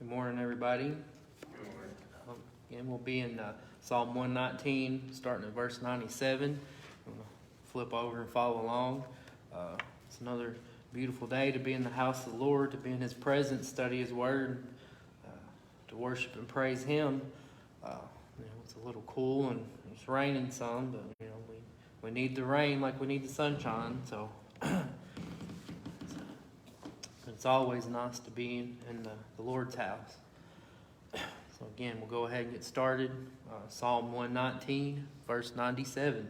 Good morning, everybody. Again, we'll be in Psalm 119, starting at verse 97. I'm going to flip over and follow along. It's another beautiful day to be in the house of the Lord, to be in His presence, study His Word, to worship and praise Him. It's a little cool and it's raining some, but we need the rain like we need the sunshine. So it's always nice to be in the Lord's house. So again, we'll go ahead and get started. Psalm 119, verse 97.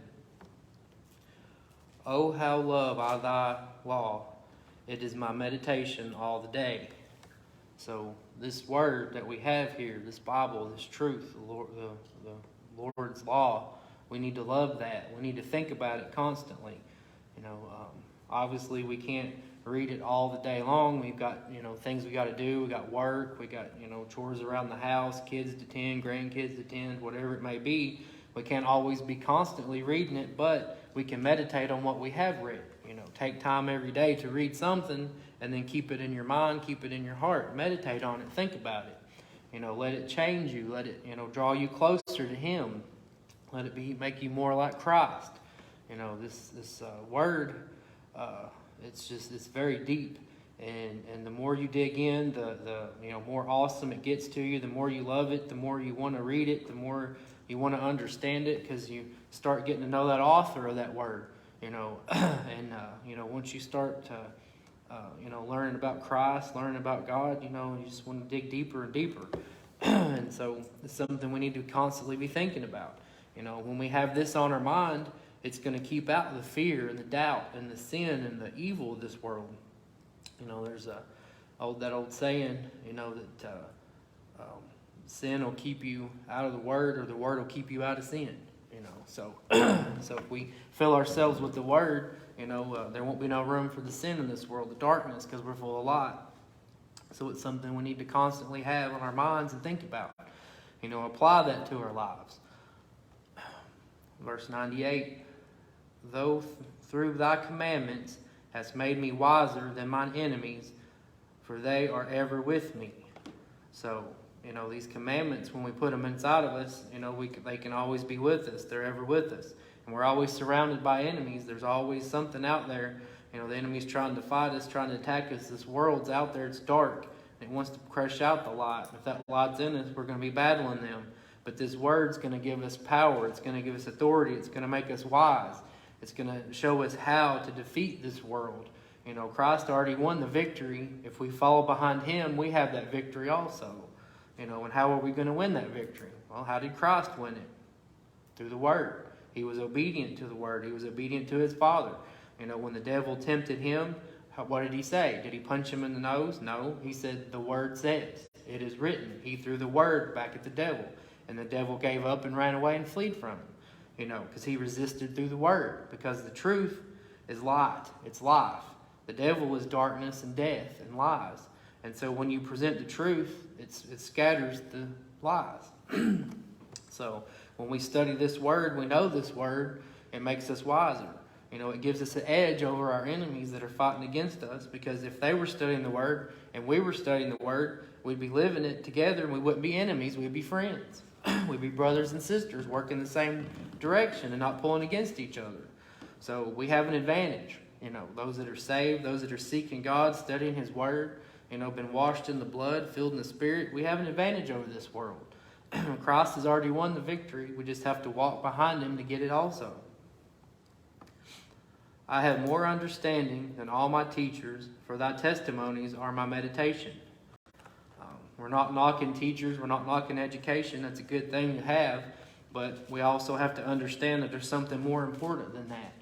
Oh, how love I thy law. It is my meditation all the day. So this word that we have here, this Bible, this truth, the Lord's law, we need to love that. We need to think about it constantly. Obviously we can't read it all the day long. We've got, things we got to do. We got work. We got, chores around the house, kids to tend, grandkids to tend, whatever it may be. We can't always be constantly reading it, but we can meditate on what we have read. Take time every day to read something and then keep it in your mind, keep it in your heart. Meditate on it, think about it. Let it change you. Let it, draw you closer to Him. Let it make you more like Christ. This word, it's very deep. And the more you dig in, the more awesome it gets to you. The more you love it, the more you want to read it, the more you want to understand it, because you start getting to know that author of that word. Once you start to, learning about Christ, learning about God, you just want to dig deeper and deeper. And so it's something we need to constantly be thinking about. When we have this on our mind, it's going to keep out the fear and the doubt and the sin and the evil of this world. There's that old saying, that sin will keep you out of the Word, or the Word will keep you out of sin. So if we fill ourselves with the Word, there won't be no room for the sin in this world, the darkness, because we're full of light. So it's something we need to constantly have on our minds and think about. Apply that to our lives. Verse 98, though through thy commandments hast made me wiser than mine enemies, for they are ever with me. So, these commandments, when we put them inside of us, they can always be with us. They're ever with us. And we're always surrounded by enemies. There's always something out there. The enemy's trying to fight us, trying to attack us. This world's out there. It's dark. It wants to crush out the light. If that light's in us, we're going to be battling them. But this word's going to give us power. It's going to give us authority. It's going to make us wise. It's going to show us how to defeat this world. Christ already won the victory. If we follow behind Him, we have that victory also. And how are we going to win that victory? Well, how did Christ win it? Through the Word. He was obedient to the Word. He was obedient to His Father. When the devil tempted Him, what did He say? Did He punch him in the nose? No. He said, the Word says. It is written. He threw the Word back at the devil. And the devil gave up and ran away and fled from him. Because he resisted through the Word. Because the truth is light. It's life. The devil is darkness and death and lies. And so when you present the truth, it scatters the lies. So when we study this word, we know this word, it makes us wiser. It gives us an edge over our enemies that are fighting against us, because if they were studying the word and we were studying the word, we'd be living it together and we wouldn't be enemies, we'd be friends. We'd be brothers and sisters working the same direction and not pulling against each other. So we have an advantage. Those that are saved, those that are seeking God, studying His word, been washed in the blood, filled in the Spirit, we have an advantage over this world. Christ has already won the victory. We just have to walk behind Him to get it also. I have more understanding than all my teachers, for thy testimonies are my meditation. We're not knocking teachers. We're not knocking education. That's a good thing to have. But we also have to understand that there's something more important than that.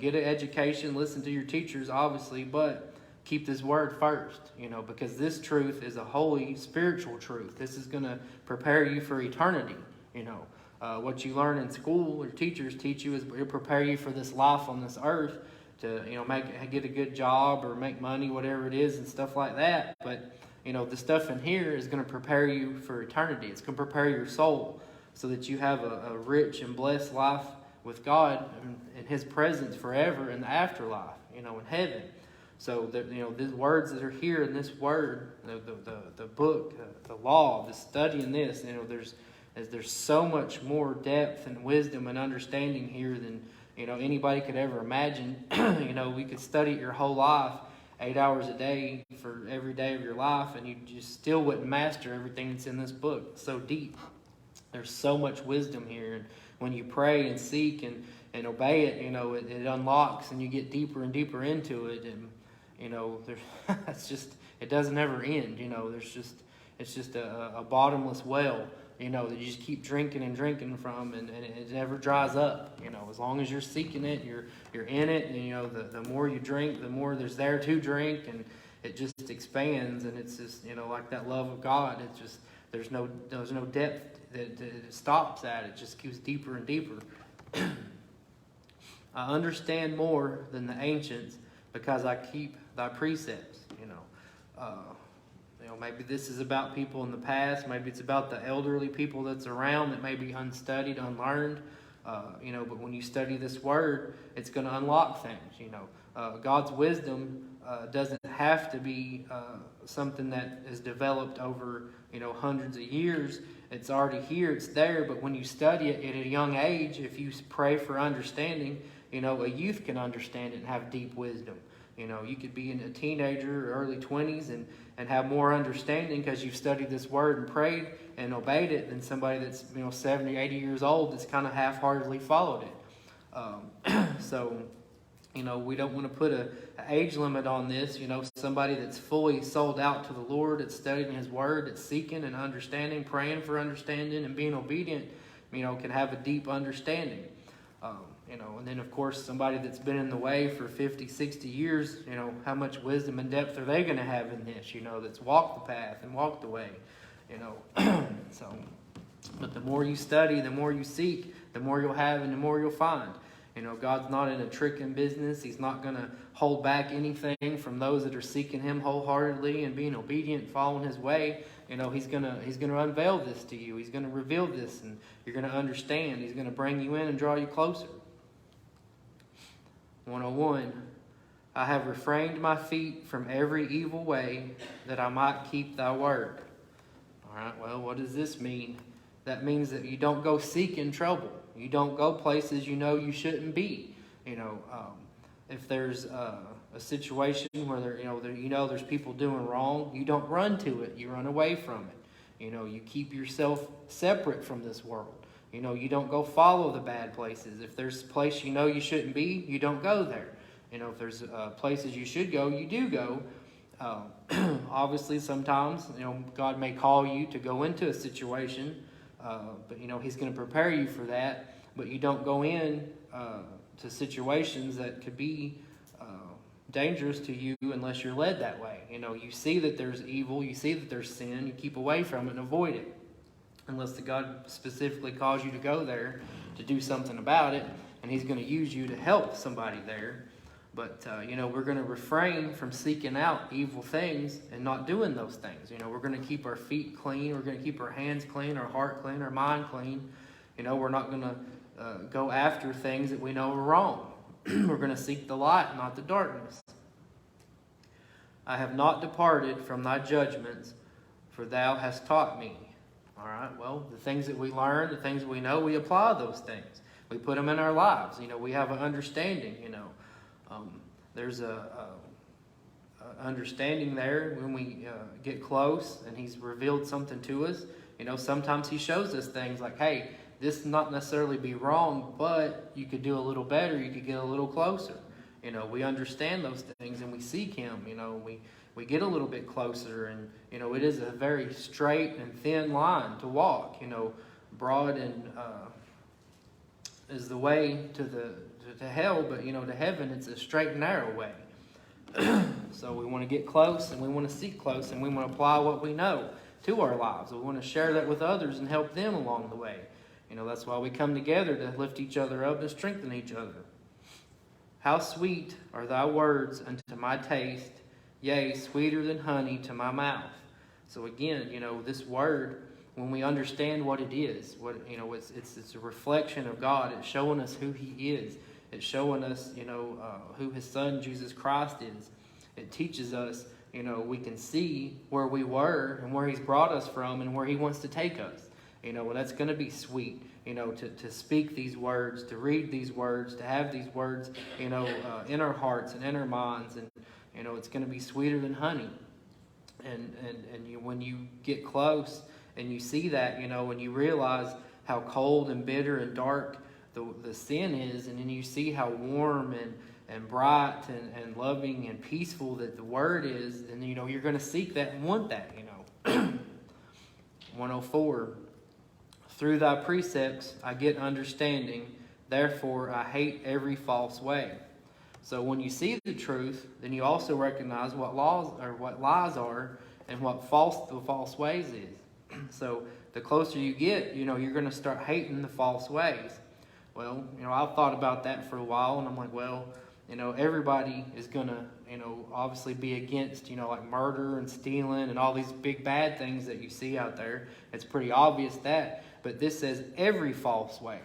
Get an education, listen to your teachers, obviously, but keep this word first, because this truth is a holy spiritual truth. This is going to prepare you for eternity. What you learn in school, your teachers teach you, is to prepare you for this life on this earth to, get a good job or make money, whatever it is, and stuff like that. But, the stuff in here is going to prepare you for eternity. It's going to prepare your soul so that you have a rich and blessed life with God in His presence forever in the afterlife, in heaven. So these words that are here in this word, the book, the law, the studying this, there's so much more depth and wisdom and understanding here than anybody could ever imagine. We could study it your whole life, 8 hours a day for every day of your life, and you just still wouldn't master everything that's in this book. It's so deep. There's so much wisdom here, and when you pray and seek and obey it, it unlocks, and you get deeper and deeper into it, and it doesn't ever end. It's just a bottomless well, that you just keep drinking and drinking from, and it never dries up. As long as you're seeking it, you're in it, and the more you drink, the more there's there to drink, and it just expands, and it's just like that love of God. It's just there's no depth that it stops at. It just goes deeper and deeper. I understand more than the ancients because I keep thy precepts. Maybe this is about people in the past. Maybe it's about the elderly people that's around that may be unstudied, unlearned. But when you study this word, it's going to unlock things. God's wisdom doesn't have to be something that is developed over hundreds of years. It's already here. It's there. But when you study it at a young age, if you pray for understanding, a youth can understand it and have deep wisdom. You could be in a teenager or early 20s and have more understanding because you've studied this word and prayed and obeyed it than somebody that's 70, 80 years old that's kind of half-heartedly followed it. So we don't want to put an age limit on this. Somebody that's fully sold out to the Lord, that's studying His Word, that's seeking and understanding, praying for understanding, and being obedient, can have a deep understanding. And then, of course, somebody that's been in the way for 50, 60 years, how much wisdom and depth are they going to have in this, that's walked the path and walked the way, But the more you study, the more you seek, the more you'll have and the more you'll find. God's not in a tricking business. He's not going to hold back anything from those that are seeking Him wholeheartedly and being obedient, following His way. He's gonna unveil this to you. He's gonna reveal this, and you're gonna understand. He's gonna bring you in and draw you closer. 101. I have refrained my feet from every evil way, that I might keep thy word. All right. Well, what does this mean? That means that you don't go seeking trouble. You don't go places you shouldn't be. If there's a situation where there's people doing wrong, you don't run to it. You run away from it. You keep yourself separate from this world. You don't go follow the bad places. If there's a place you shouldn't be, you don't go there. If there's places you should go, you do go. Obviously, sometimes God may call you to go into a situation. But He's going to prepare you for that. But you don't go in to situations that could be dangerous to you unless you're led that way. You see that there's evil, you see that there's sin, you keep away from it and avoid it. Unless the God specifically calls you to go there to do something about it, and He's going to use you to help somebody there. But, we're going to refrain from seeking out evil things and not doing those things. We're going to keep our feet clean. We're going to keep our hands clean, our heart clean, our mind clean. We're not going to go after things that we know are wrong. We're going to seek the light, not the darkness. I have not departed from thy judgments, for thou hast taught me. All right, well, the things that we learn, the things we know, we apply those things. We put them in our lives. We have an understanding, there's a understanding there when we get close and He's revealed something to us. Sometimes He shows us things like, hey, this not necessarily be wrong, but you could do a little better. You could get a little closer. We understand those things and we seek Him. We get a little bit closer, and it is a very straight and thin line to walk. Broad and is the way to hell, but to heaven it's a straight and narrow way. So we want to get close, and we want to seek close, and we want to apply what we know to our lives. We want to share that with others and help them along the way. That's why we come together, to lift each other up and strengthen each other. How sweet are thy words unto my taste, yea, sweeter than honey to my mouth. So again, this word, when we understand what it is, it's a reflection of God. It's showing us who He is. It's showing us, who His Son, Jesus Christ, is. It teaches us, we can see where we were and where He's brought us from and where He wants to take us. And that's going to be sweet, to speak these words, to read these words, to have these words, in our hearts and in our minds. And, it's going to be sweeter than honey. And when you get close and you see that, when you realize how cold and bitter and dark the sin is, and then you see how warm and bright and loving and peaceful that the Word is, then, you're going to seek that and want that, 104. Through thy precepts I get understanding, therefore I hate every false way. So when you see the truth, then you also recognize what lies are and what the false ways is. So the closer you get, you're going to start hating the false ways. Well, I've thought about that for a while, and I'm like, well, everybody is going to, obviously be against, like murder and stealing and all these big bad things that you see out there. It's pretty obvious that. But this says every false way.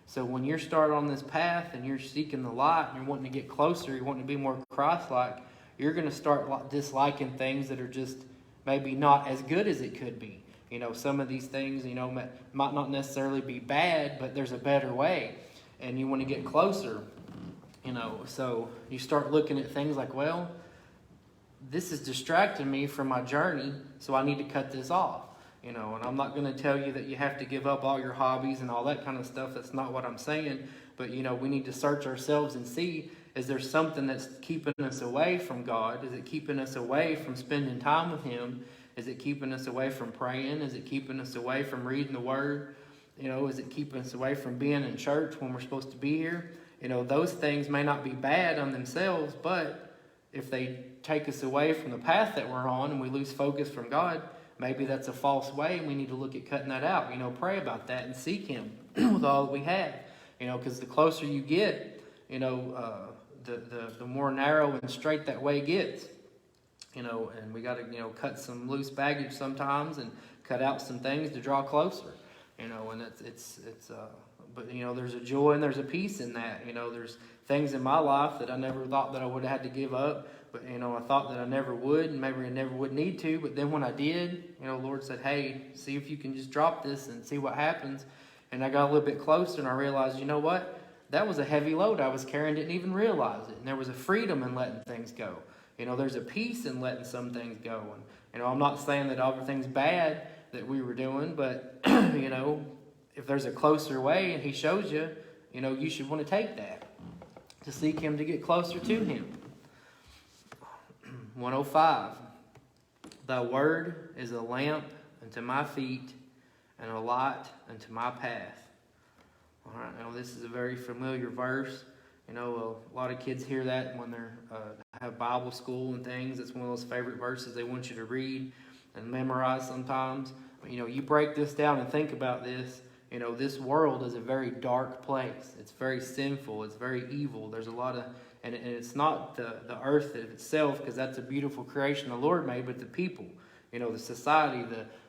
So when you're started on this path and you're seeking the light and you're wanting to get closer, you're wanting to be more Christ-like, you're going to start disliking things that are just maybe not as good as it could be. Some of these things, might not necessarily be bad, but there's a better way. And you want to get closer, So you start looking at things like, well, this is distracting me from my journey, so I need to cut this off. And I'm not going to tell you that you have to give up all your hobbies and all that kind of stuff. That's not what I'm saying. But, we need to search ourselves and see, is there something that's keeping us away from God? Is it keeping us away from spending time with Him? Is it keeping us away from praying? Is it keeping us away from reading the Word? Is it keeping us away from being in church when we're supposed to be here? Those things may not be bad on themselves, but if they take us away from the path that we're on and we lose focus from God, maybe that's a false way, and we need to look at cutting that out. Pray about that and seek Him with all that we have. Because the closer you get, the more narrow and straight that way gets. And we got to, cut some loose baggage sometimes and cut out some things to draw closer. And but there's a joy and there's a peace in that. There's things in my life that I never thought that I would have had to give up. But, I thought that I never would, and maybe I never would need to. But then when I did, Lord said, hey, see if you can just drop this and see what happens. And I got a little bit closer, and I realized, what? That was a heavy load I was carrying, didn't even realize it. And there was a freedom in letting things go. There's a peace in letting some things go. And, I'm not saying that everything's bad that we were doing, but, if there's a closer way and He shows you, you should want to take that to seek Him, to get closer to Him. 105. Thy word is a lamp unto my feet and a light unto my path. All right, now this is a very familiar verse. A lot of kids hear that when they're have Bible school and things. It's one of those favorite verses they want you to read and memorize sometimes. But, you break this down and think about this. This world is a very dark place. It's very sinful. It's very evil. There's a lot of... And it's not the earth itself, because that's a beautiful creation the Lord made, but the people, the society,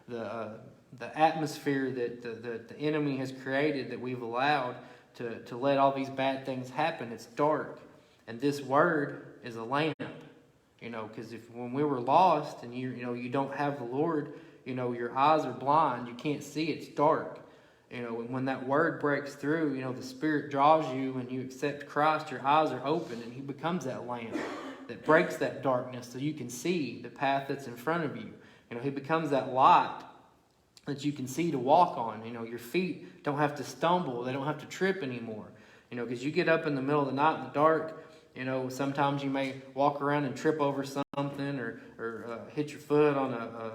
the atmosphere that the enemy has created, that we've allowed to let all these bad things happen. It's dark. And this word is a lamp, because when we were lost and you don't have the Lord, your eyes are blind. You can't see. It's dark. And when that word breaks through, the Spirit draws you and you accept Christ, your eyes are open and He becomes that lamp that breaks that darkness so you can see the path that's in front of you. He becomes that light that you can see to walk on. Your feet don't have to stumble. They don't have to trip anymore. Because you get up in the middle of the night in the dark, sometimes you may walk around and trip over something or hit your foot on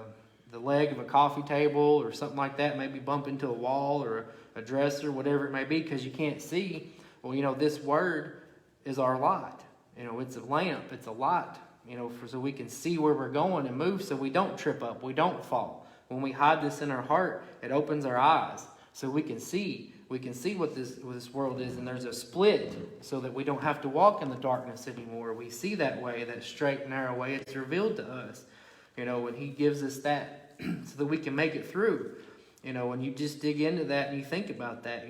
the leg of a coffee table or something like that, maybe bump into a wall or a dresser, whatever it may be, because you can't see. Well, this word is our light. It's a lamp, it's a light, so we can see where we're going and move so we don't trip up, we don't fall. When we hide this in our heart, it opens our eyes so we can see what this world is, and there's a split so that we don't have to walk in the darkness anymore. We see that way, that straight, narrow way. It's revealed to us, and He gives us that so that we can make it through. When you just dig into that and you think about that,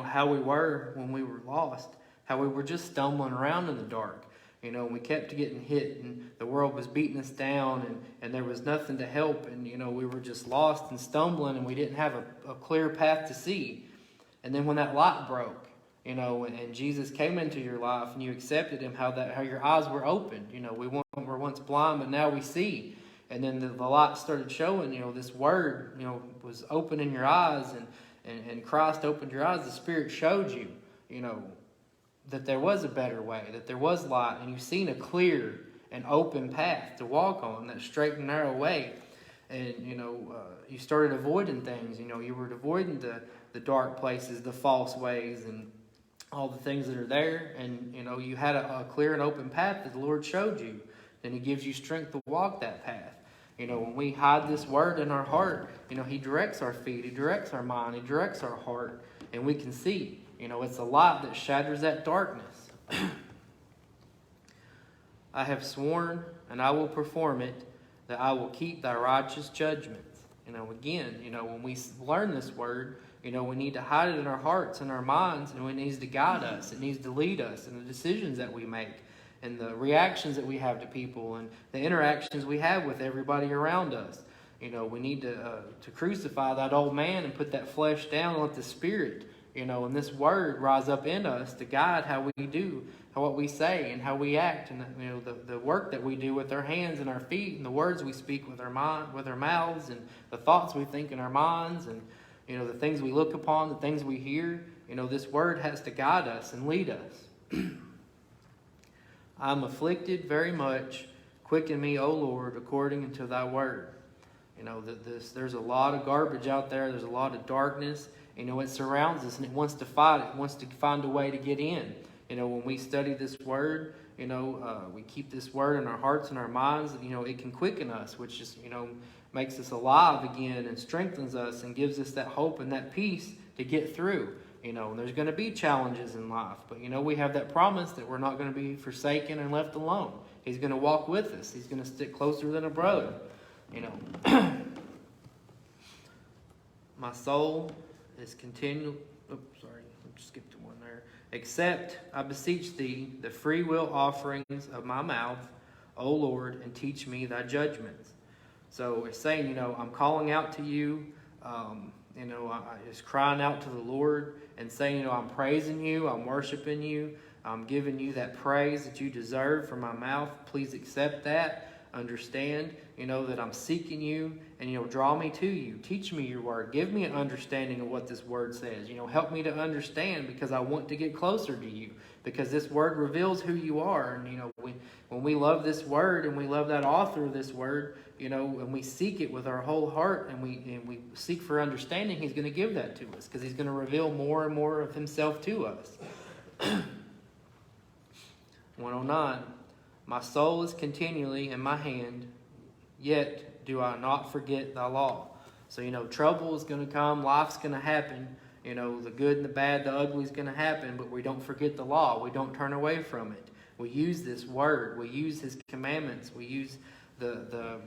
how we were when we were lost, how we were just stumbling around in the dark. You know, we kept getting hit, and the world was beating us down, and there was nothing to help, and, you know, we were just lost and stumbling, and we didn't have a clear path to see. And then when that light broke, you know, and Jesus came into your life, and you accepted him, how your eyes were opened. You know, we were once blind, but now we see. And then the light started showing, you know, this word, you know, was opening your eyes, and Christ opened your eyes. The Spirit showed you, you know, that there was a better way, that there was light, and you've seen a clear and open path to walk on, that straight and narrow way. And, you know, you started avoiding things. You know, you were avoiding the dark places, the false ways, and all the things that are there. And, you know, you had a clear and open path that the Lord showed you. And he gives you strength to walk that path. You know, when we hide this word in our heart, you know, he directs our feet, he directs our mind, he directs our heart, and we can see. You know, it's a light that shatters that darkness. I have sworn, and I will perform it, that I will keep thy righteous judgments. You know, again, you know, when we learn this word, you know, we need to hide it in our hearts and our minds, and it needs to guide us. It needs to lead us in the decisions that we make, and the reactions that we have to people, and the interactions we have with everybody around us. You know, we need to crucify that old man and put that flesh down and let the Spirit, you know, and this word rise up in us to guide how we do, what we say, and how we act, and, you know, the work that we do with our hands and our feet, and the words we speak with our mind, with our mouths, and the thoughts we think in our minds, and, you know, the things we look upon, the things we hear. You know, this word has to guide us and lead us. I'm afflicted very much. Quicken me, O Lord, according unto thy word. You know, there's a lot of garbage out there. There's a lot of darkness. You know, it surrounds us, and it wants to fight it. It wants to find a way to get in. You know, when we study this word, you know, we keep this word in our hearts and our minds, you know, it can quicken us, which is, you know, makes us alive again and strengthens us and gives us that hope and that peace to get through. You know, and there's going to be challenges in life, but, you know, we have that promise that we're not going to be forsaken and left alone. He's going to walk with us. He's going to stick closer than a brother. You know, my soul is continual. Oops, sorry, I just skipped to one there. Accept, I beseech thee, the free will offerings of my mouth, O Lord, and teach me thy judgments. So it's saying, you know, I'm calling out to you. You know, I just crying out to the Lord and saying, you know, I'm praising you, I'm worshiping you, I'm giving you that praise that you deserve from my mouth. Please accept that. Understand, you know, that I'm seeking you, and, you know, draw me to you. Teach me your word. Give me an understanding of what this word says. You know, help me to understand, because I want to get closer to you, because this word reveals who you are. And, you know, when we love this word and we love that author of this word, you know, and we seek it with our whole heart, and we seek for understanding, he's going to give that to us, because he's going to reveal more and more of himself to us. 109. My soul is continually in my hand, yet do I not forget thy law. So, you know, trouble is going to come, life's going to happen. You know, the good and the bad, the ugly is going to happen, but we don't forget the law. We don't turn away from it. We use this word. We use his commandments. We use the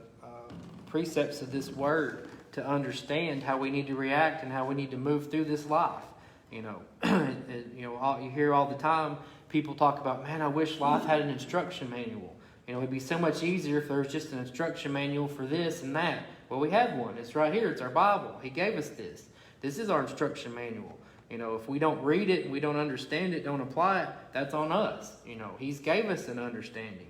precepts of this word to understand how we need to react and how we need to move through this life. You know, you hear all the time people talk about, man, I wish life had an instruction manual. You know, it'd be so much easier if there was just an instruction manual for this and that. Well, we have one. It's right here. It's our Bible. He gave us this. This is our instruction manual. You know, if we don't read it and we don't understand it, don't apply it, that's on us. You know, he's gave us an understanding.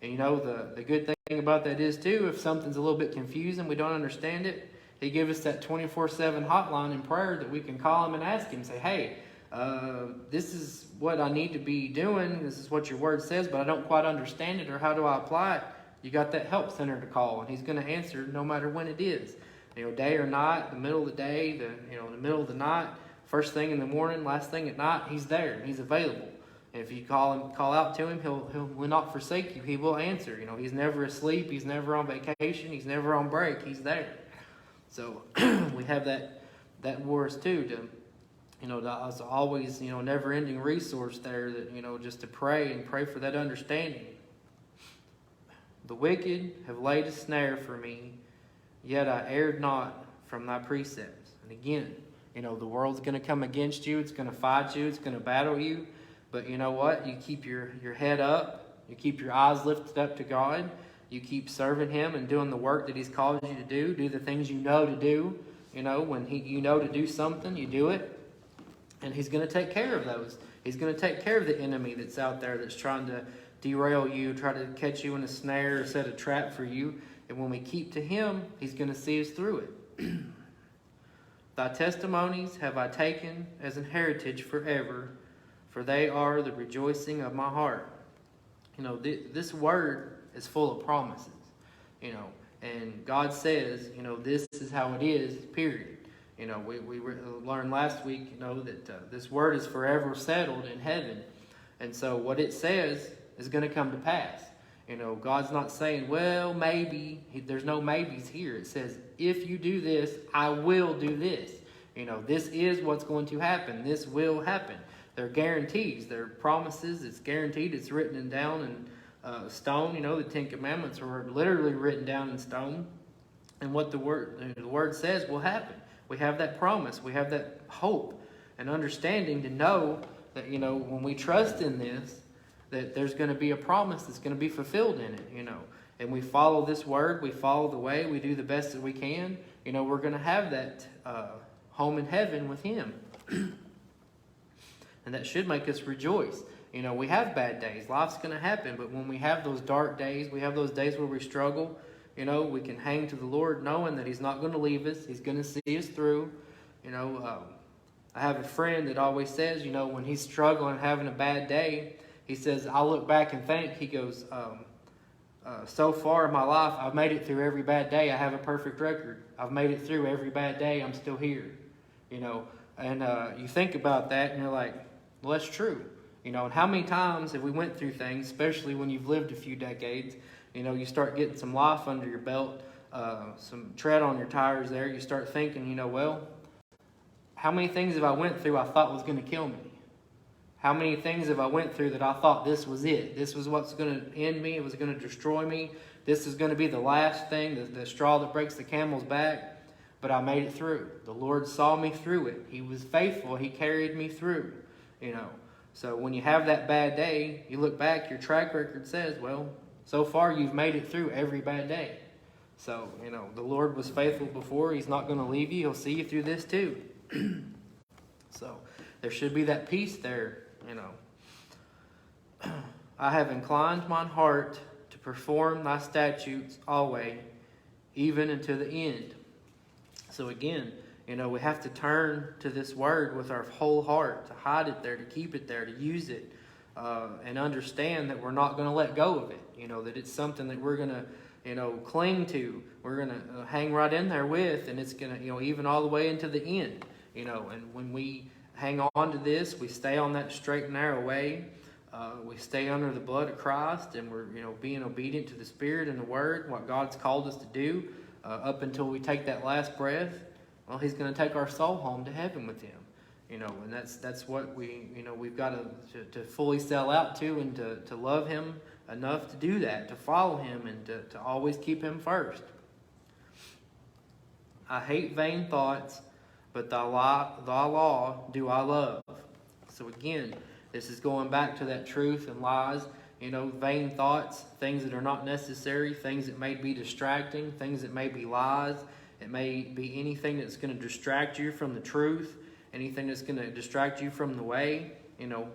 And, you know, the good thing about that is, too, if something's a little bit confusing, we don't understand it, he gave us that 24/7 hotline in prayer that we can call him and ask him, say, hey, this is what I need to be doing. This is what your word says, but I don't quite understand it, or how do I apply it? You got that help center to call, and he's going to answer no matter when it is. You know, day or night, the middle of the day, the middle of the night, first thing in the morning, last thing at night, he's there. He's available. And if you call out to him, he'll will not forsake you. He will answer. You know, he's never asleep. He's never on vacation. He's never on break. He's there. So we have that wars too, to, you know, as always, you know, never-ending resource there, that, you know, just to pray and pray for that understanding. The wicked have laid a snare for me, yet I erred not from thy precepts. And again, you know, the world's going to come against you. It's going to fight you. It's going to battle you. But you know what? You keep your head up. You keep your eyes lifted up to God. You keep serving Him and doing the work that He's called you to do. Do the things you know to do. You know, when you know to do something, you do it. And He's going to take care of those. He's going to take care of the enemy that's out there that's trying to derail you, try to catch you in a snare or set a trap for you. And when we keep to Him, He's going to see us through it. Thy testimonies have I taken as an heritage forever, for they are the rejoicing of my heart. You know, this word is full of promises, you know, and God says, you know, this is how it is, period. You know, we learned last week, you know, that this word is forever settled in heaven. And so what it says is going to come to pass. You know, God's not saying, well, maybe. There's no maybes here. It says, if you do this, I will do this. You know, this is what's going to happen. This will happen. They're guarantees. They're promises. It's guaranteed. It's written down in stone. You know, the Ten Commandments were literally written down in stone. And what the word says will happen. We have that promise. We have that hope and understanding to know that, you know, when we trust in this, that there's going to be a promise that's going to be fulfilled in it, you know. And we follow this word, we follow the way, we do the best that we can, you know, we're going to have that home in heaven with Him. And that should make us rejoice. You know, we have bad days. Life's going to happen. But when we have those dark days, we have those days where we struggle, you know, we can hang to the Lord knowing that He's not going to leave us. He's going to see us through. You know, I have a friend that always says, you know, when he's struggling, having a bad day, he says, I look back and think, he goes, so far in my life, I've made it through every bad day. I have a perfect record. I've made it through every bad day. I'm still here, you know. And you think about that and you're like, well, that's true. You know, and how many times have we went through things, especially when you've lived a few decades, you know, you start getting some life under your belt, some tread on your tires there. You start thinking, you know, well, how many things have I went through I thought was going to kill me? How many things have I went through that I thought this was it? This was what's going to end me. It was going to destroy me. This is going to be the last thing, the straw that breaks the camel's back. But I made it through. The Lord saw me through it. He was faithful. He carried me through, you know. So when you have that bad day, you look back, your track record says, well, so far you've made it through every bad day. So, you know, the Lord was faithful before. He's not going to leave you. He'll see you through this too. So there should be that peace there. You know, I have inclined mine heart to perform thy statutes always, even unto the end. So again, you know, we have to turn to this word with our whole heart, to hide it there, to keep it there, to use it, and understand that we're not going to let go of it. You know, that it's something that we're going to, you know, cling to. We're going to hang right in there with, and it's going to, you know, even all the way into the end. You know, and when we hang on to this, we stay on that straight and narrow way. We stay under the blood of Christ, and we're, you know, being obedient to the Spirit and the Word, what God's called us to do, up until we take that last breath. Well, He's going to take our soul home to heaven with Him, you know, and that's what we, you know, we've got to fully sell out to, and to love Him enough to do that, to follow Him, and to always keep Him first. I hate vain thoughts, but thy law do I love. So again, this is going back to that truth and lies, you know, vain thoughts, things that are not necessary, things that may be distracting, things that may be lies. It may be anything that's going to distract you from the truth, anything that's going to distract you from the way. You know,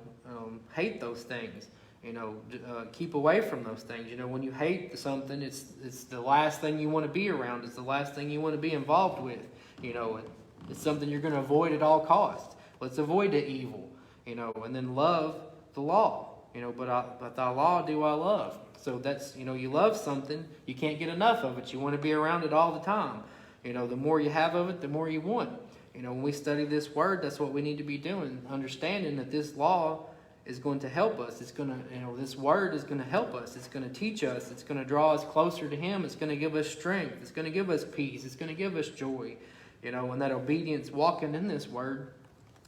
hate those things. You know, keep away from those things. You know, when you hate something, it's the last thing you want to be around. It's the last thing you want to be involved with. You know, it's something you're going to avoid at all costs. Let's avoid the evil. You know, and then love the law. You know, but thy law do I love. So that's, you know, you love something, you can't get enough of it. You want to be around it all the time. You know, the more you have of it, the more you want. You know, when we study this word, that's what we need to be doing. Understanding that this law is going to help us. It's going to, you know, this word is going to help us. It's going to teach us. It's going to draw us closer to Him. It's going to give us strength. It's going to give us peace. It's going to give us joy. You know, and that obedience, walking in this word,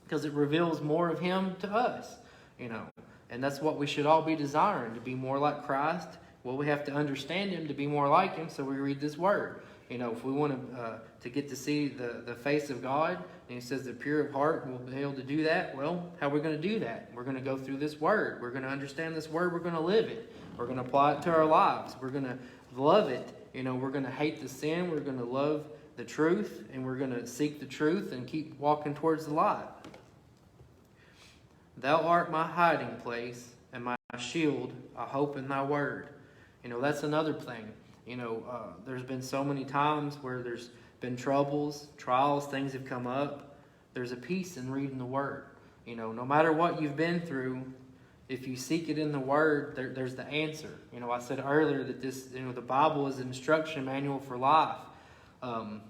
because it reveals more of Him to us. You know, and that's what we should all be desiring, to be more like Christ. Well, we have to understand Him to be more like Him, so we read this word. If we want to get to see the face of God, and he says the pure of heart will be able to do that, well, how are we going to do that? We're going to go through this word. We're going to understand this word. We're going to live it. We're going to apply it to our lives. We're going to love it. We're going to hate the sin. We're going to love the truth, and we're going to seek the truth and keep walking towards the light. Thou art my hiding place and my shield. I hope in thy word. That's another thing. There's been so many times where there's been troubles, trials, things have come up. There's a peace in reading the word. No matter what you've been through, if you seek it in the word, there's the answer. I said earlier that this, the Bible is an instruction manual for life. No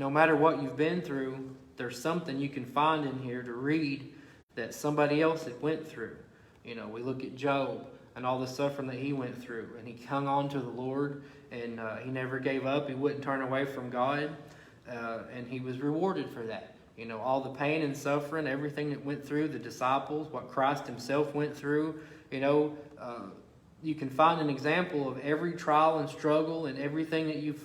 matter what you've been through, there's something you can find in here to read that somebody else had went through. We look at Job and all the suffering that he went through, and he hung on to the Lord, and he never gave up. He wouldn't turn away from God, and he was rewarded for that. All the pain and suffering, everything that went through, the disciples, what Christ himself went through, you can find an example of every trial and struggle and everything that you're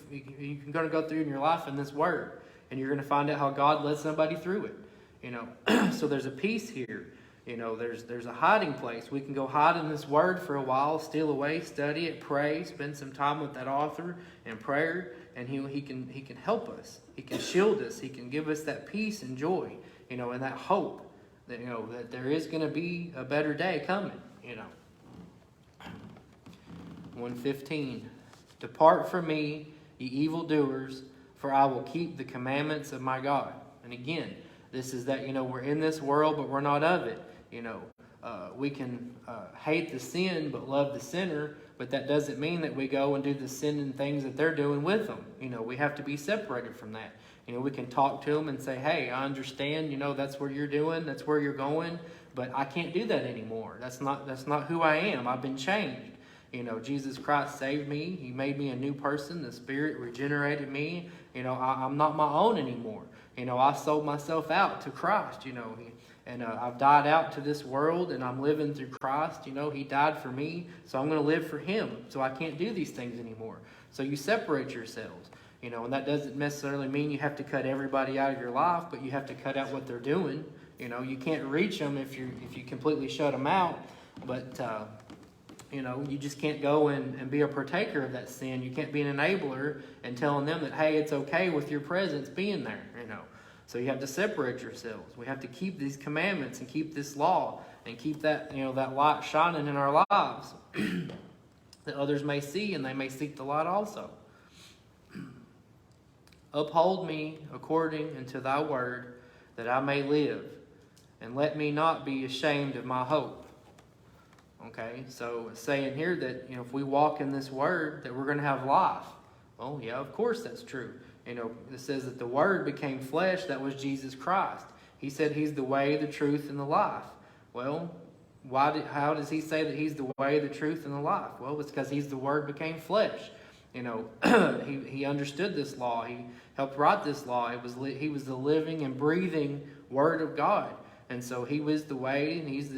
going to go through in your life in this word. And you're going to find out how God led somebody through it. So there's a peace here. There's a hiding place. We can go hide in this word for a while, steal away, study it, pray, spend some time with that author in prayer, and he can help us. He can shield us. He can give us that peace and joy, and that hope that that there is going to be a better day coming. 1:15. Depart from me, ye evildoers, for I will keep the commandments of my God. And again, this is that we're in this world, but we're not of it. We can hate the sin but love the sinner, but that doesn't mean that we go and do the sin and things that they're doing with them. We have to be separated from that. We can talk to them and say, hey, I understand, that's what you're doing, that's where you're going, but I can't do that anymore. That's not who I am. I've been changed. Jesus Christ saved me. He made me a new person. The Spirit regenerated me. I'm not my own anymore. I sold myself out to Christ, and I've died out to this world, and I'm living through Christ. He died for me, so I'm going to live for Him. So I can't do these things anymore. So you separate yourselves, and that doesn't necessarily mean you have to cut everybody out of your life, but you have to cut out what they're doing. You can't reach them if you completely shut them out, but you just can't go and be a partaker of that sin. You can't be an enabler and telling them that, hey, it's okay with your presence being there, So you have to separate yourselves. We have to keep these commandments and keep this law and keep that, that light shining in our lives that others may see and they may seek the light also. Uphold me according unto thy word, that I may live, and let me not be ashamed of my hope. Okay, so it's saying here that, if we walk in this word, that we're going to have life. Well, yeah, of course that's true. It says that the word became flesh. That was Jesus Christ. He said he's the way, the truth, and the life. Well, how does he say that he's the way, the truth, and the life? Well, it's because he's the word became flesh. He understood this law. He helped write this law. He was the living and breathing word of God. And so he was the way, and he is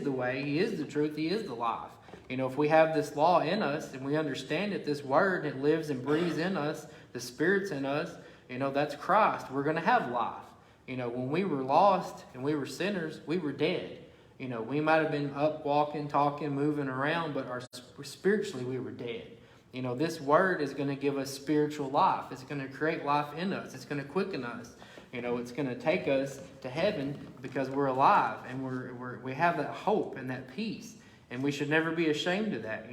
the way, he is the truth, he is the life. If we have this law in us and we understand it, this word, it lives and breathes in us, the Spirit's in us, that's Christ. We're going to have life. When we were lost and we were sinners, we were dead. We might have been up, walking, talking, moving around, but spiritually we were dead. This word is going to give us spiritual life. It's going to create life in us. It's going to quicken us. It's going to take us to heaven because we're alive and we have that hope and that peace. And we should never be ashamed of that.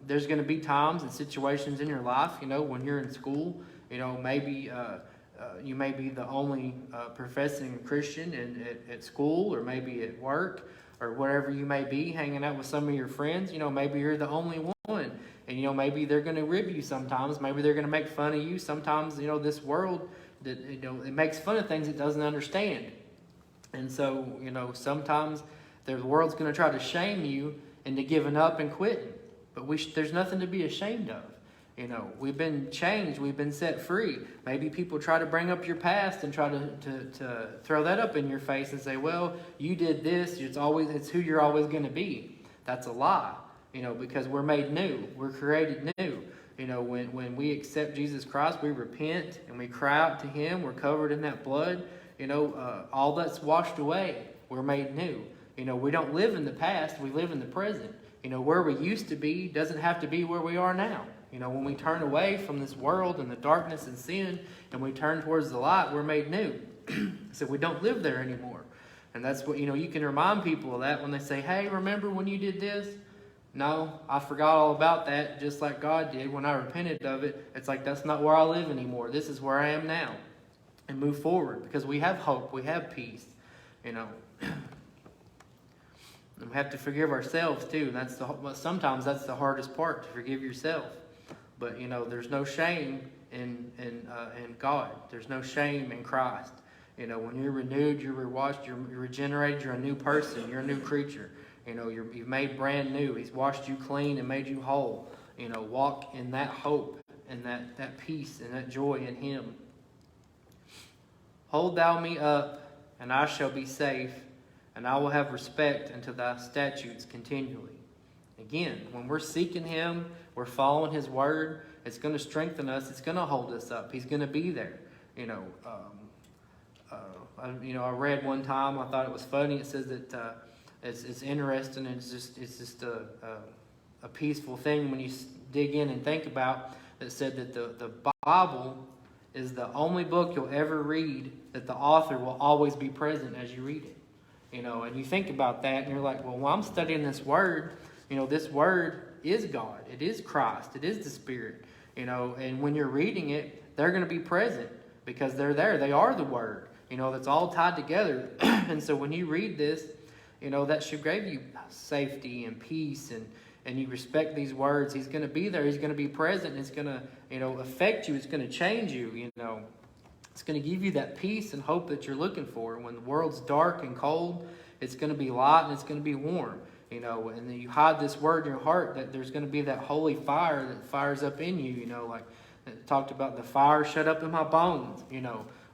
There's going to be times and situations in your life, when you're in school, maybe you may be the only professing Christian at school, or maybe at work, or wherever you may be, hanging out with some of your friends. Maybe you're the only one. And, maybe they're going to rib you sometimes. Maybe they're going to make fun of you. Sometimes, this world, that it makes fun of things it doesn't understand. And so, sometimes the world's going to try to shame you into giving up and quitting. But there's nothing to be ashamed of. We've been changed. We've been set free. Maybe people try to bring up your past and try to throw that up in your face and say, well, you did this. It's who you're always going to be. That's a lie. because we're made new. We're created new. When we accept Jesus Christ, we repent and we cry out to Him. We're covered in that blood. All that's washed away. We're made new. We don't live in the past. We live in the present. Where we used to be doesn't have to be where we are now. When we turn away from this world and the darkness and sin and we turn towards the light, we're made new. So we don't live there anymore. And that's what, you can remind people of that when they say, hey, remember when you did this? No, I forgot all about that, just like God did when I repented of it. It's like, that's not where I live anymore. This is where I am now. And move forward, because we have hope. We have peace. And we have to forgive ourselves too. Sometimes that's the hardest part, to forgive yourself. But there's no shame in God. There's no shame in Christ. When you're renewed, you're washed, you're regenerated, you're a new person, you're a new creature. You've made brand new. He's washed you clean and made you whole. Walk in that hope and that peace and that joy in Him. Hold thou me up, and I shall be safe, and I will have respect unto thy statutes continually. Again, when we're seeking Him, we're following His word, it's going to strengthen us. It's going to hold us up. He's going to be there. I read one time, I thought it was funny. It says that it's interesting. It's just a peaceful thing when you dig in and think about. It said that the Bible is the only book you'll ever read that the author will always be present as you read it. And you think about that, and you're like, well, while I'm studying this word, this word is God. It is Christ. It is the Spirit. And when you're reading it, they're going to be present because they're there. They are the word. That's all tied together. And so when you read this, that should give you safety and peace, and you respect these words. He's going to be there. He's going to be present. It's going to, affect you. It's going to change you. It's going to give you that peace and hope that you're looking for. When the world's dark and cold, it's going to be light and it's going to be warm. And then you hide this word in your heart, that there's going to be that holy fire that fires up in you. Like it talked about the fire shut up in my bones.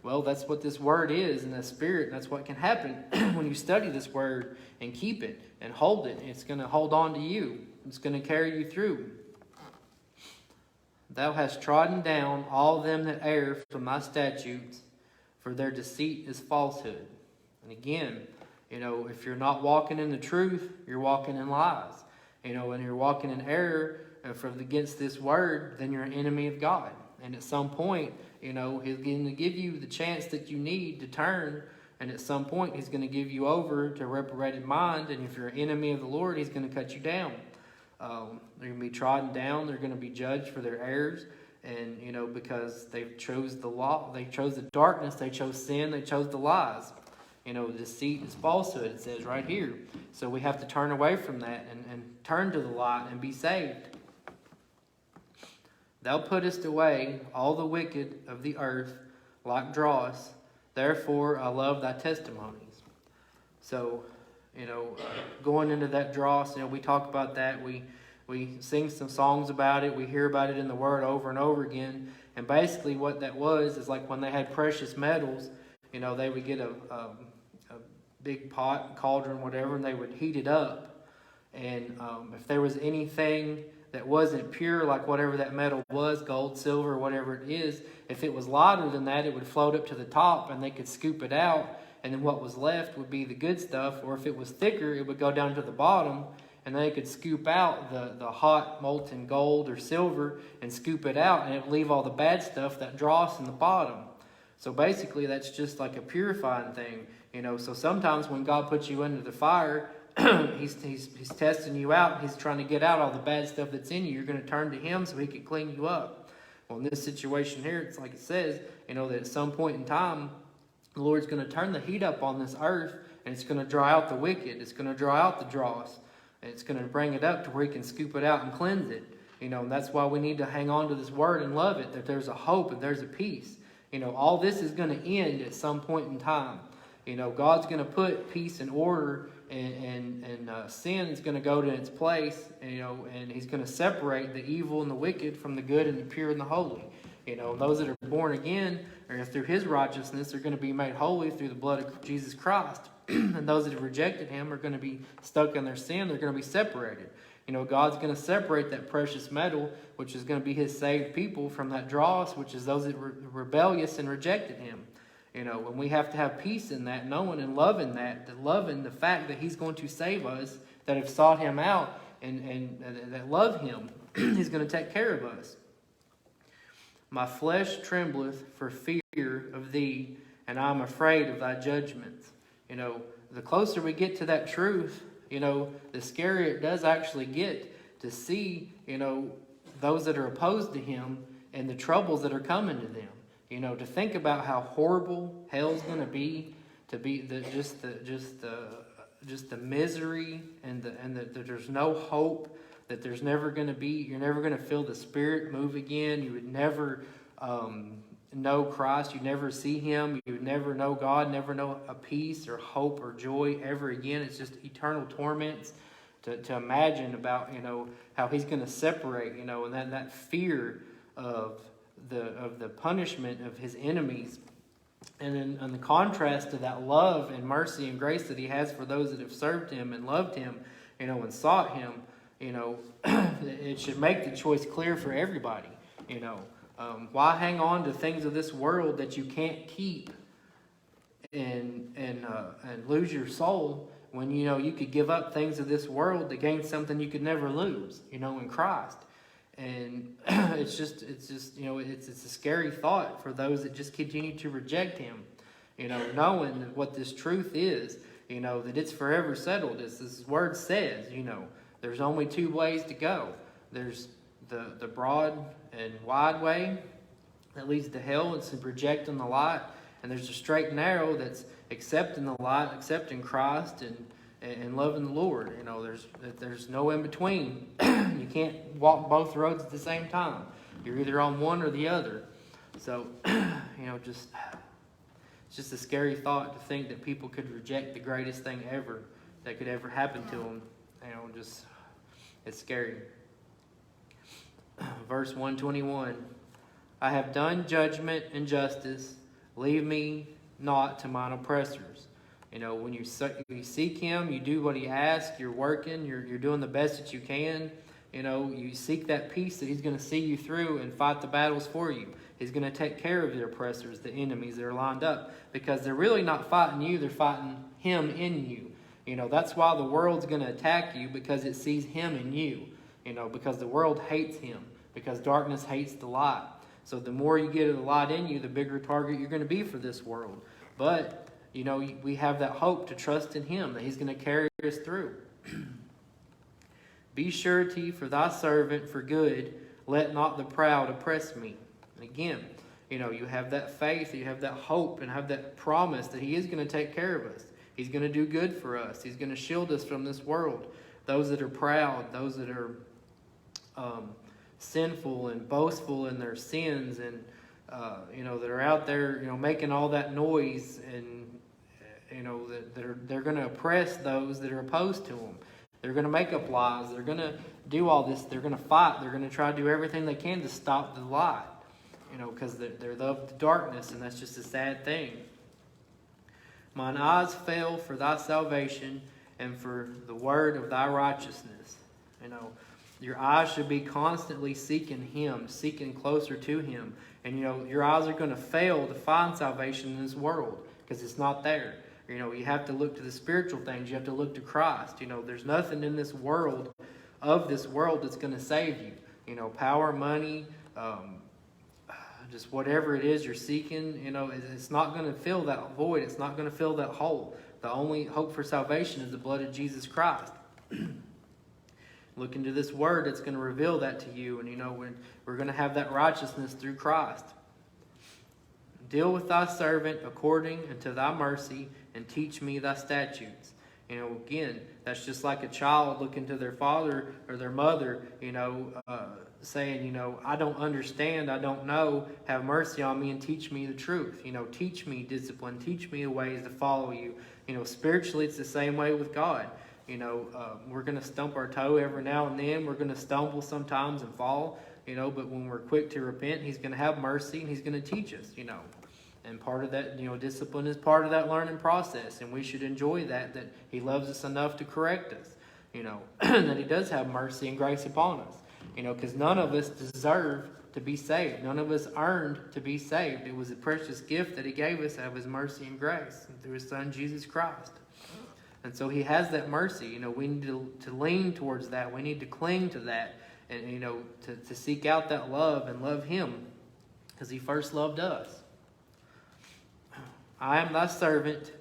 Well, that's what this word is, and the Spirit. That's what can happen when you study this word and keep it and hold it. It's going to hold on to you. It's going to carry you through. Thou hast trodden down all them that err from thy statutes, for their deceit is falsehood. And again, if you're not walking in the truth, you're walking in lies. And you're walking in error against this word, then you're an enemy of God. And at some point, He's going to give you the chance that you need to turn. And at some point, He's going to give you over to a reprobated mind. And if you're an enemy of the Lord, He's going to cut you down. They're going to be trodden down. They're going to be judged for their errors. And, because they chose the law, they chose the darkness, they chose sin, they chose the lies. Deceit is falsehood, it says right here. So we have to turn away from that and turn to the light and be saved. Thou puttest away all the wicked of the earth like dross. Therefore I love thy testimonies. So, going into that dross, we talk about that. We sing some songs about it. We hear about it in the Word over and over again. And basically what that was is like when they had precious metals, they would get a big pot, cauldron, whatever, and they would heat it up. And if there was anything that wasn't pure, like whatever that metal was, gold, silver, whatever it is, if it was lighter than that, it would float up to the top and they could scoop it out, and then what was left would be the good stuff. Or if it was thicker, it would go down to the bottom, and they could scoop out the hot molten gold or silver and scoop it out, and it would leave all the bad stuff, that dross, in the bottom. So basically that's just like a purifying thing. So sometimes when God puts you into the fire, he's testing you out. He's trying to get out all the bad stuff that's in you. You're going to turn to Him so He can clean you up. Well, in this situation here, it's like it says, that at some point in time, the Lord's going to turn the heat up on this earth, and it's going to dry out the wicked. It's going to dry out the dross, and it's going to bring it up to where He can scoop it out and cleanse it. And that's why we need to hang on to this word and love it, that there's a hope and there's a peace. All this is going to end at some point in time. God's going to put peace and order, and sin is going to go to its place, and He's going to separate the evil and the wicked from the good and the pure and the holy. Those that are born again, or through His righteousness, are going to be made holy through the blood of Jesus Christ. And those that have rejected Him are going to be stuck in their sin. They're going to be separated. You know, God's going to separate that precious metal, which is going to be his saved people, from that dross, which is those that were rebellious and rejected him. You know, and we have to have peace in that, knowing and loving that loving the fact that he's going to save us, that have sought him out and that love him. He's going to take care of us. My flesh trembleth for fear of thee, and I am afraid of thy judgments. You know, the closer we get to that truth, you know, the scarier it does actually get to see, you know, those that are opposed to him and the troubles that are coming to them. You know, to think about how horrible hell's going to be just the misery and that there's no hope, that there's never going to be, you're never going to feel the Spirit move again. You would never know Christ. You'd never see him. You would never know God, never know a peace or hope or joy ever again. It's just eternal torments to imagine about, you know, how he's going to separate, you know, and that fear of the punishment of his enemies. And then on the contrast to that love and mercy and grace that he has for those that have served him and loved him, you know, and sought him, you know, it should make the choice clear for everybody, you know. Why hang on to things of this world that you can't keep and lose your soul when, you know, you could give up things of this world to gain something you could never lose, you know, in Christ. And it's just, you know, it's a scary thought for those that just continue to reject him, you know, knowing that what this truth is, you know, that it's forever settled. As this word says, you know, there's only two ways to go. There's the broad and wide way that leads to hell. It's rejecting the light. And there's a straight and narrow that's accepting the light, accepting Christ, and loving the Lord. You know, there's no in between. You can't walk both roads at the same time. You're either on one or the other. So, you know, it's just a scary thought to think that people could reject the greatest thing ever that could ever happen to them. You know, it's scary. Verse 121, I have done judgment and justice. Leave me not to mine oppressors. You know, when you seek him, you do what he asks. You're working. You're doing the best that you can. You know, you seek that peace that he's going to see you through and fight the battles for you. He's going to take care of the oppressors, the enemies that are lined up, because they're really not fighting you. They're fighting him in you. You know, that's why the world's going to attack you, because it sees him in you. You know, because the world hates him, because darkness hates the light. So the more you get of the light in you, the bigger target you're going to be for this world. But, you know, we have that hope to trust in him, that he's going to carry us through. Be surety for thy servant for good. Let not the proud oppress me. And again, you know, you have that faith, you have that hope, and have that promise that he is going to take care of us. He's going to do good for us. He's going to shield us from this world. Those that are proud, those that are sinful and boastful in their sins, and you know, that are out there, you know, making all that noise, and you know, they're going to oppress those that are opposed to them. They're going to make up lies. They're going to do all this. They're going to fight. They're going to try to do everything they can to stop the light, you know, because they're of the darkness, and that's just a sad thing. Mine eyes fail for thy salvation and for the word of thy righteousness. You know, your eyes should be constantly seeking him, seeking closer to him. And, you know, your eyes are going to fail to find salvation in this world because it's not there. You know, you have to look to the spiritual things. You have to look to Christ. You know, there's nothing in this world, that's going to save you. You know, power, money, just whatever it is you're seeking, you know, it's not going to fill that void. It's not going to fill that hole. The only hope for salvation is the blood of Jesus Christ. Look into this word. It's going to reveal that to you. And, you know, we're going to have that righteousness through Christ. Deal with thy servant according unto thy mercy, and teach me thy statutes. You know, again, that's just like a child looking to their father or their mother, you know, saying, you know, I don't understand, I don't know, have mercy on me and teach me the truth. You know, teach me discipline, teach me the ways to follow you. You know, spiritually, it's the same way with God. You know, we're going to stump our toe every now and then. We're going to stumble sometimes and fall, you know, but when we're quick to repent, he's going to have mercy and he's going to teach us, you know. And part of that, you know, discipline is part of that learning process. And we should enjoy that he loves us enough to correct us. that he does have mercy and grace upon us. Because none of us deserve to be saved. None of us earned to be saved. It was a precious gift that he gave us out of his mercy and grace through his son, Jesus Christ. And so he has that mercy. We need to lean towards that. We need to cling to that and, to seek out that love and love him because he first loved us. I am thy servant.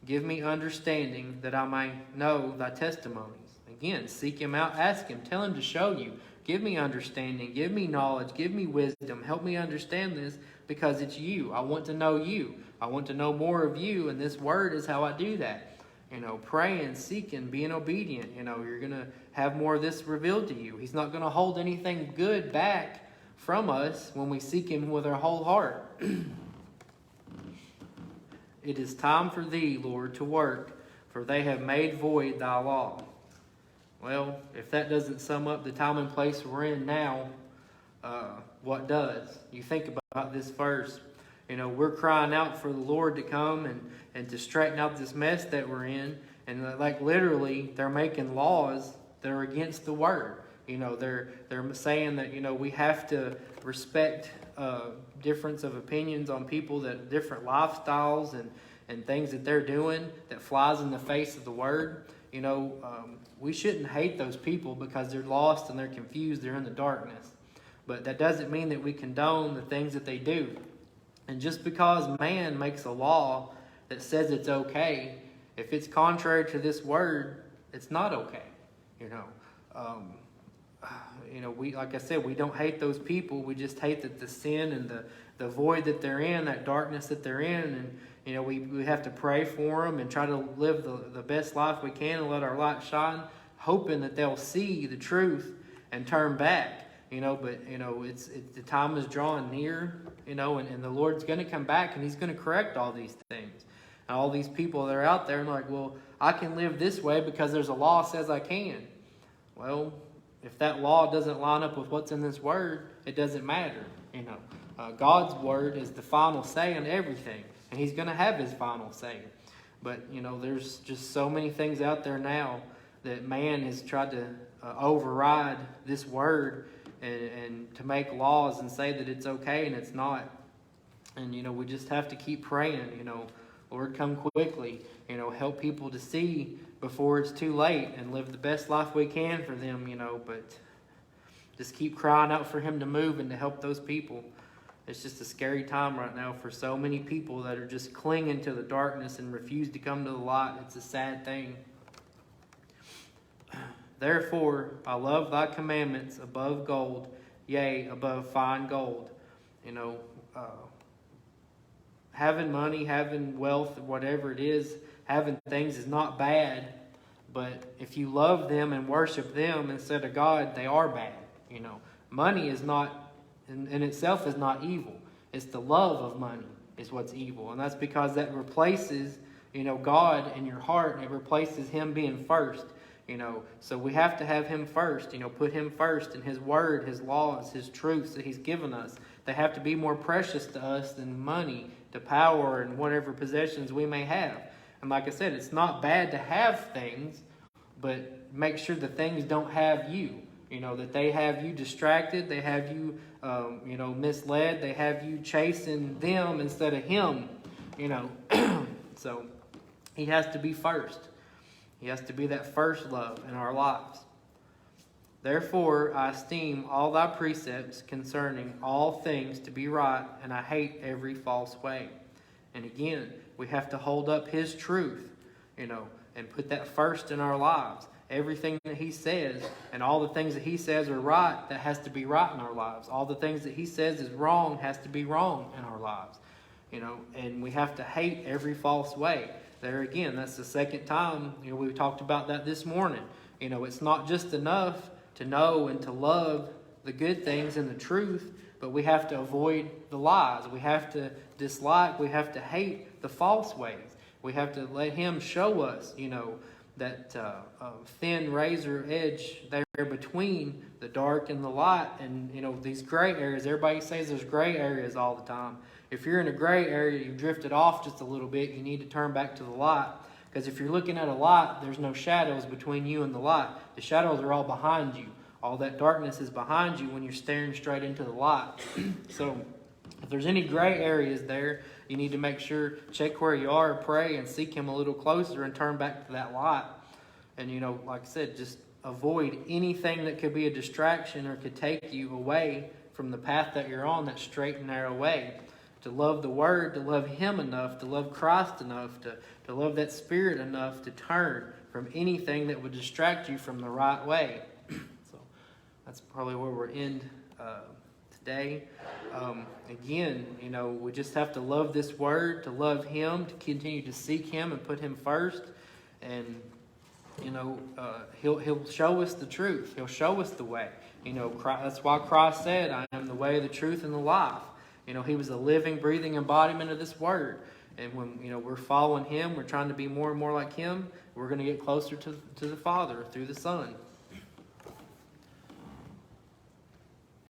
Give me understanding that I may know thy testimonies. Again, seek him out, ask him, tell him to show you. Give me understanding, give me knowledge, give me wisdom. Help me understand this because it's you. I want to know you. I want to know more of you, and this word is how I do that. Praying, seeking, being obedient. You're going to have more of this revealed to you. He's not going to hold anything good back from us when we seek him with our whole heart. It is time for thee, Lord, to work, for they have made void thy law. Well, if that doesn't sum up the time and place we're in now, what does? You think about this verse. We're crying out for the Lord to come and to straighten out this mess that we're in. And literally, they're making laws that are against the word. They're saying that, we have to respect difference of opinions on people, that different lifestyles and things that they're doing that flies in the face of the word. We shouldn't hate those people because they're lost and they're confused, they're in the darkness. But that doesn't mean that we condone the things that they do. And just because man makes a law that says it's okay, if it's contrary to this word, it's not okay. We, like I said, we don't hate those people. We just hate that the sin and the void that they're in, that darkness that they're in, and we have to pray for them and try to live the best life we can and let our light shine, hoping that they'll see the truth and turn back. But the time is drawing near, and the Lord's going to come back and he's going to correct all these things. And all these people that are out there and like, well, I can live this way because there's a law that says I can. Well, if that law doesn't line up with what's in this word, it doesn't matter. God's word is the final say on everything, and he's going to have his final say. But, there's just so many things out there now that man has tried to override this word and to make laws and say that it's okay and it's not. And, we just have to keep praying, Lord, come quickly, help people to see before it's too late and live the best life we can for them, but just keep crying out for him to move and to help those people. It's just a scary time right now for so many people that are just clinging to the darkness and refuse to come to the light. It's a sad thing. Therefore, I love thy commandments above gold, yea, above fine gold. Having money, having wealth, whatever it is, having things is not bad. But if you love them and worship them instead of God, they are bad. Money is not, in itself is not evil. It's the love of money is what's evil. And that's because that replaces, God in your heart, and it replaces him being first. So we have to have him first, put him first in his word, his laws, his truths that he's given us. They have to be more precious to us than money, to power, and whatever possessions we may have. And like I said, it's not bad to have things, but make sure the things don't have you. That they have you distracted, they have you, misled, they have you chasing them instead of him. So he has to be first. He has to be that first love in our lives. Therefore, I esteem all thy precepts concerning all things to be right, and I hate every false way. And again, we have to hold up his truth, and put that first in our lives. Everything that he says and all the things that he says are right, that has to be right in our lives. All the things that he says is wrong has to be wrong in our lives. And we have to hate every false way. There again, that's the second time, we talked about that this morning. It's not just enough to know and to love the good things and the truth, but we have to avoid the lies. We have to dislike, we have to hate the false ways. We have to let him show us, that thin razor edge there between the dark and the light, and these gray areas. Everybody says there's gray areas all the time. If you're in a gray area, you've drifted off just a little bit, you need to turn back to the light. Because if you're looking at a light, there's no shadows between you and the light. The shadows are all behind you. All that darkness is behind you when you're staring straight into the light. So if there's any gray areas there, you need to make sure, check where you are, pray, and seek Him a little closer and turn back to that light. And, like I said, just avoid anything that could be a distraction or could take you away from the path that you're on, that straight and narrow way. To love the Word, to love Him enough, to love Christ enough, to love that Spirit enough to turn from anything that would distract you from the right way. So that's probably where we're in today. Again, we just have to love this Word, to love Him, to continue to seek Him and put Him first. And, He'll show us the truth. He'll show us the way. That's why Christ said, I am the way, the truth, and the life. He was a living, breathing embodiment of this Word. And when, we're following Him, we're trying to be more and more like Him, we're going to get closer to the Father through the Son.